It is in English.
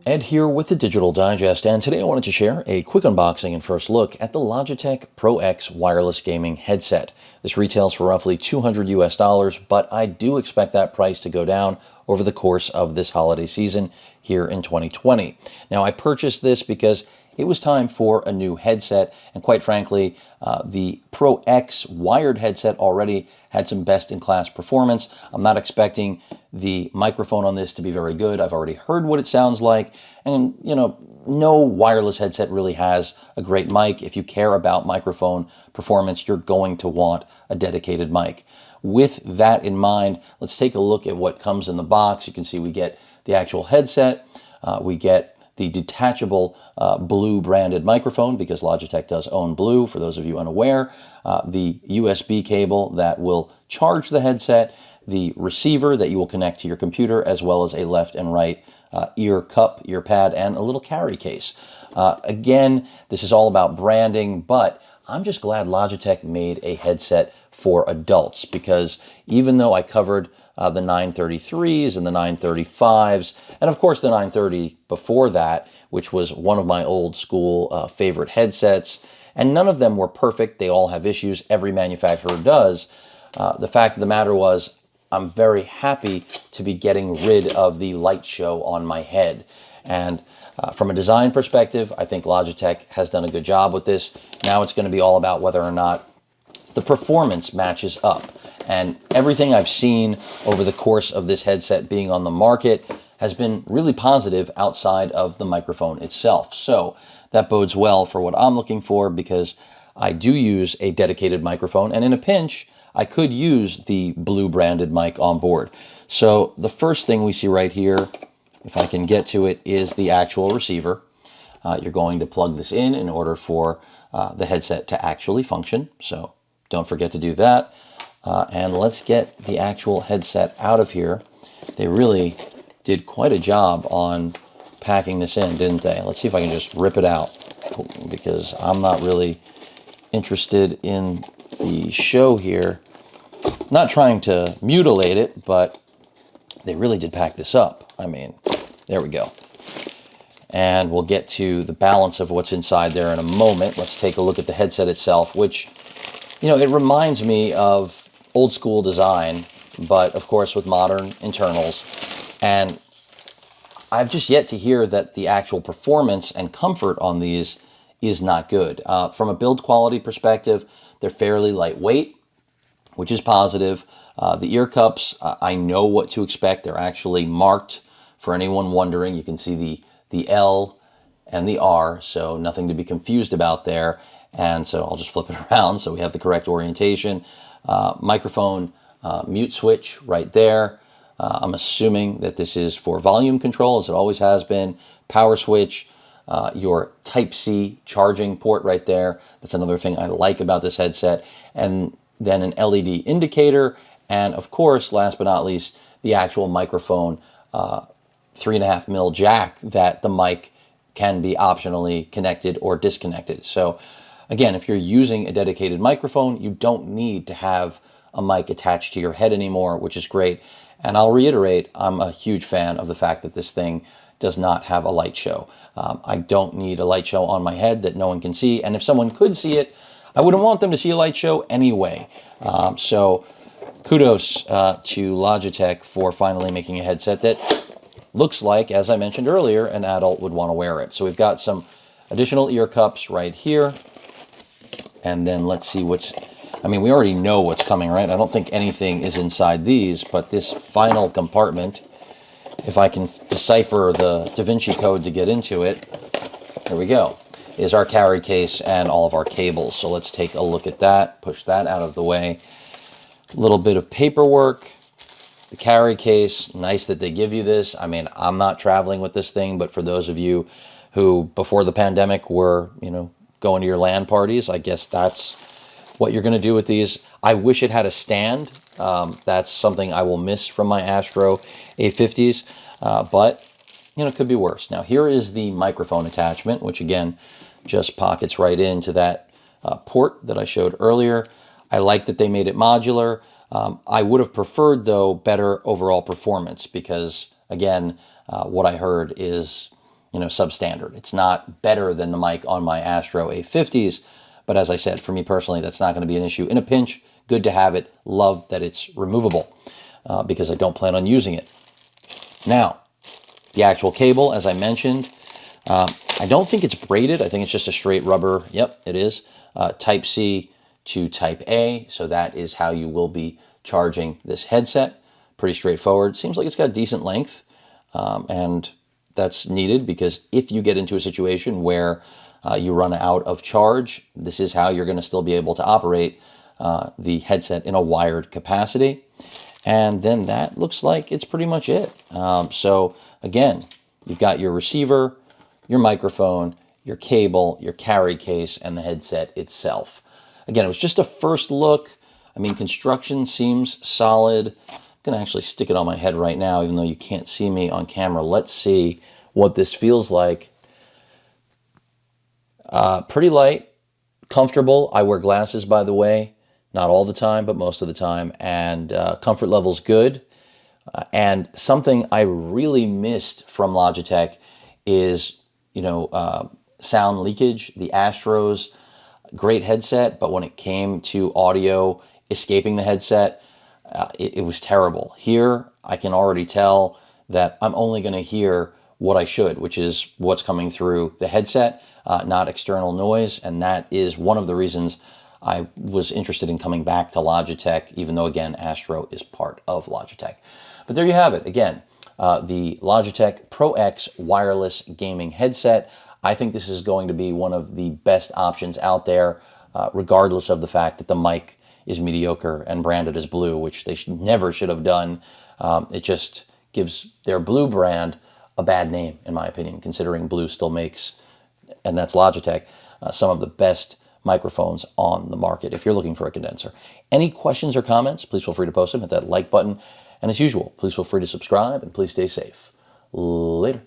Ed here with the Digital Digest, and today I wanted to share a quick unboxing and first look at the Logitech Pro X wireless gaming headset. This retails for roughly $200 US, but I do expect that price to go down over the course of this holiday season here in 2020. Now, I purchased this because it was time for a new headset, and quite frankly, the Pro X wired headset already had some best-in-class performance. I'm not expecting the microphone on this to be very good. I've already heard what it sounds like, and no wireless headset really has a great mic. If you care about microphone performance, you're going to want a dedicated mic. With that in mind, let's take a look at what comes in the box. You can see we get the actual headset, we get the detachable Blue branded microphone, because Logitech does own Blue, for those of you unaware, the USB cable that will charge the headset, the receiver that you will connect to your computer, as well as a left and right ear cup, ear pad, and a little carry case. Again, this is all about branding, but I'm just glad Logitech made a headset for adults, because even though I covered the 933s and the 935s, and of course the 930 before that, which was one of my old school favorite headsets, and none of them were perfect. They all have issues. Every manufacturer does. The fact of the matter was, I'm very happy to be getting rid of the light show on my head. And from a design perspective, I think Logitech has done a good job with this. Now it's going to be all about whether or not the performance matches up. And everything I've seen over the course of this headset being on the market has been really positive outside of the microphone itself. So that bodes well for what I'm looking for, because I do use a dedicated microphone, and in a pinch, I could use the Blue branded mic on board. So the first thing we see right here, if I can get to it, is the actual receiver. You're going to plug this in order for the headset to actually function. So don't forget to do that. And let's get the actual headset out of here. They really did quite a job on packing this in, didn't they? Let's see if I can just rip it out, because I'm not really interested in the show here. Not trying to mutilate it, but they really did pack this up. I mean, there we go. And we'll get to the balance of what's inside there in a moment. Let's take a look at the headset itself, which, it reminds me of old school design, but of course with modern internals. And I've just yet to hear that the actual performance and comfort on these is not good. From a build quality perspective, they're fairly lightweight, which is positive. The ear cups, I know what to expect. They're actually marked for anyone wondering. You can see the L and the R, so nothing to be confused about there. And so I'll just flip it around so we have the correct orientation. Microphone mute switch right there. I'm assuming that this is for volume control, as it always has been. Power switch, your Type-C charging port right there. That's another thing I like about this headset. And then an LED indicator, and of course, last but not least, the actual microphone 3.5mm jack that the mic can be optionally connected or disconnected. So again, if you're using a dedicated microphone, you don't need to have a mic attached to your head anymore, which is great. And I'll reiterate, I'm a huge fan of the fact that this thing does not have a light show. I don't need a light show on my head that no one can see. And if someone could see it, I wouldn't want them to see a light show anyway. So kudos to Logitech for finally making a headset that looks like, as I mentioned earlier, an adult would want to wear it. So we've got some additional ear cups right here. And then let's see we already know what's coming, right? I don't think anything is inside these, but this final compartment, if I can decipher the Da Vinci Code to get into it, there we go, is our carry case and all of our cables. So let's take a look at that, push that out of the way. A little bit of paperwork, the carry case, nice that they give you this. I mean, I'm not traveling with this thing, but for those of you who, before the pandemic, were, going to your LAN parties, I guess that's what you're going to do with these. I wish it had a stand. That's something I will miss from my Astro A50s, but it could be worse. Now, here is the microphone attachment, which again just pockets right into that port that I showed earlier. I like that they made it modular. I would have preferred, though, better overall performance because, again, what I heard is, substandard. It's not better than the mic on my Astro A50s, but as I said, for me personally, that's not going to be an issue. In a pinch, good to have it. Love that it's removable because I don't plan on using it. Now, the actual cable, as I mentioned, I don't think it's braided. I think it's just a straight rubber. Yep, it is. Type-C to Type-A, so that is how you will be charging this headset. Pretty straightforward. Seems like it's got decent length, and that's needed because if you get into a situation where you run out of charge, this is how you're going to still be able to operate the headset in a wired capacity. And then that looks like it's pretty much it. So again, you've got your receiver, your microphone, your cable, your carry case, and the headset itself. Again, it was just a first look. I mean, construction seems solid. I'm going to actually stick it on my head right now, even though you can't see me on camera. Let's see what this feels like. Pretty light, comfortable. I wear glasses, by the way. Not all the time, but most of the time. And comfort level's good. And something I really missed from Logitech is, sound leakage. The Astro's great headset, but when it came to audio escaping the headset, it was terrible. Here, I can already tell that I'm only going to hear what I should, which is what's coming through the headset, not external noise. And that is one of the reasons I was interested in coming back to Logitech, even though, again, Astro is part of Logitech. But there you have it. Again, the Logitech Pro X wireless gaming headset. I think this is going to be one of the best options out there, regardless of the fact that the mic is mediocre and branded as Blue, which they never should have done. It just gives their Blue brand a bad name, in my opinion, considering Blue still makes, and that's Logitech, some of the best microphones on the market if you're looking for a condenser. Any questions or comments, please feel free to post them. Hit that like button. And as usual, please feel free to subscribe and please stay safe. Later.